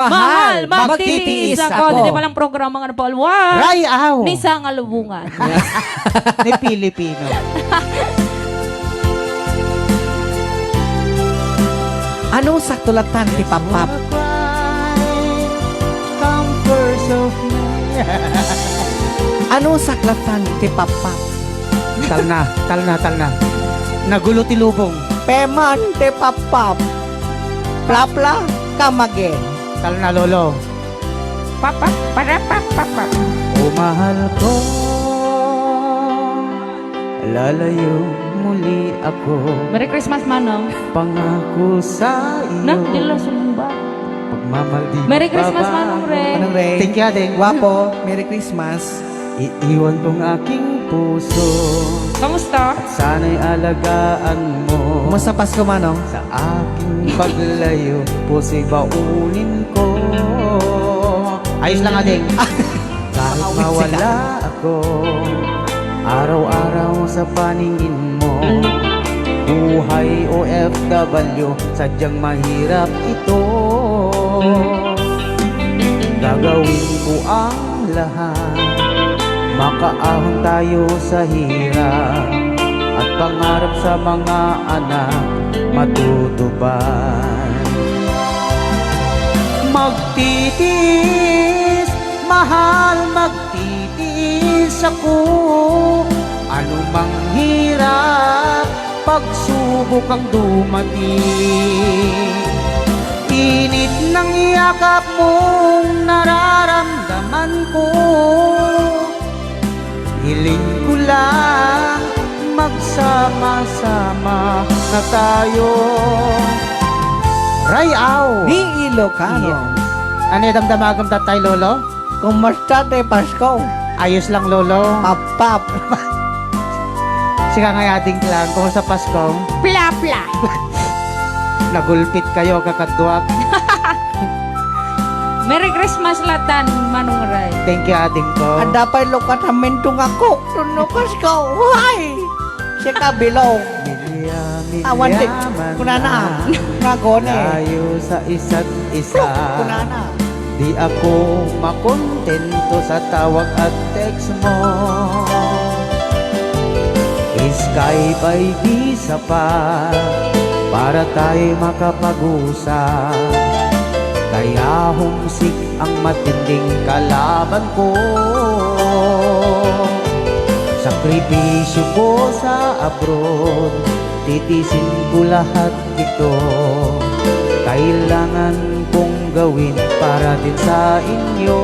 Mahal, magtitiis ako. Dito palang programa nga na Paul. Wow! Rayaw! Ni sa ngalubungan. Ni Pilipino. Anong saktulatan ti Pampap? Anong saklatan ti Pampap? Talna. Nagulo ti lubong. Peman ti Pampap. Plapla kamage. Talna, lolo. Papa, para papa. O mahal ko, lalayo muli ako. Merry Christmas, Manong. Pangako sa Na, iyo. dila sumba. Pagmamaldi. Merry Christmas, Manong Ray. Anong Ray? Thank you, Adeng. Guwapo. Merry Christmas. Iiwan kong aking puso. Kamusta? Sana'y alagaan mo. Kumusta Pasko, Manong? Sa aking paglayo, puso'y baunin ko. Ayos lang, Adeng. Kahit mawala ako, araw-araw sa paningin mo. Buhay OFW, sadyang mahirap ito. Gagawin ko ang lahat, makaahon tayo sa hirap, at pangarap sa mga anak matutupad. Magtitiis, mahal, magtitiis ako. Ano mang hirap, pagsubok ang dumating. Init ng yakap mong nararamdaman ko. Hiling ko lang, magsama-sama na tayo. Rayaw! Ni Ilocano. Ano yung damdamagam tatay, lolo? Kumusta ti Pasko? Ayos lang, lolo. Pampap. Sika nga ating lang, kung sa Pasko, Pla. nagulpit kayo kakadwak. Merry Christmas, Latan, Manong Ray. Thank you, ating ko. Ang dapat lukat namin tungakok. Tuno Pasko. Why? Siya kabilong. Awan din. Kunana. Nagone. Tayo sa isa't isa. Kunana. Di ako makontento sa tawag at text mo. Skype ay di sapat para tayo makapag-usap. Kaya humsik ang matinding kalaban ko. Sakripisyo ko sa abroad, titisin ko lahat ito. Kailangan kong gawin para din sa inyo.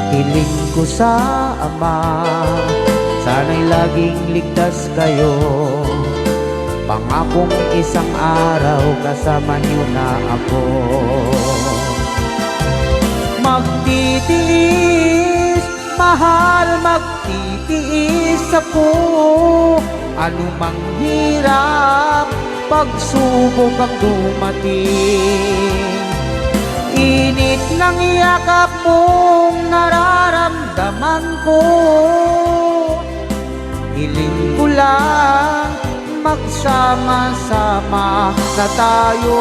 Hiling ko sa Ama, sana'y laging ligtas kayo. Pangakong isang araw kasama niyo na ako. Magtitiis, mahal, magtitiis ako. Ano mang hirap, pagsubok ang dumating. Init ng yakap mong nararamdaman ko. Hiling ko lang, magsama-sama na tayo.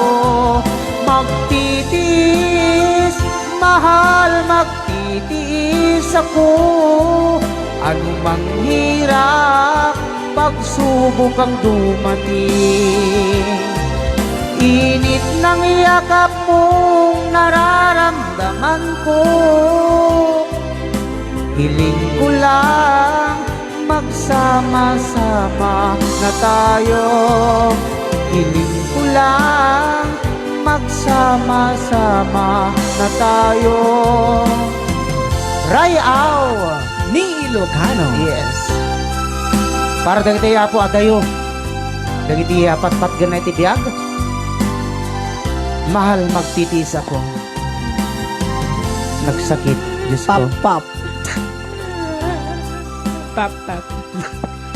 Magtitiis, mahal, magtitiis ako. Ano mang hirap, pagsubok ang dumating. Init ng yakap mong nararamdaman ko. Hiling ko lang, magsama-sama na tayo. Hiling ko lang, magsama-sama na tayo. Rayaw! Ni Ilocano. Yes. Para dagiti po adayo. Dagiti pat-pat ganay ti biyag. Mahal, magtitiis ako. Nagsakit, Diyos ko. Pampap. Pap.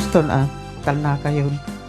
Gusto na, talna kayo.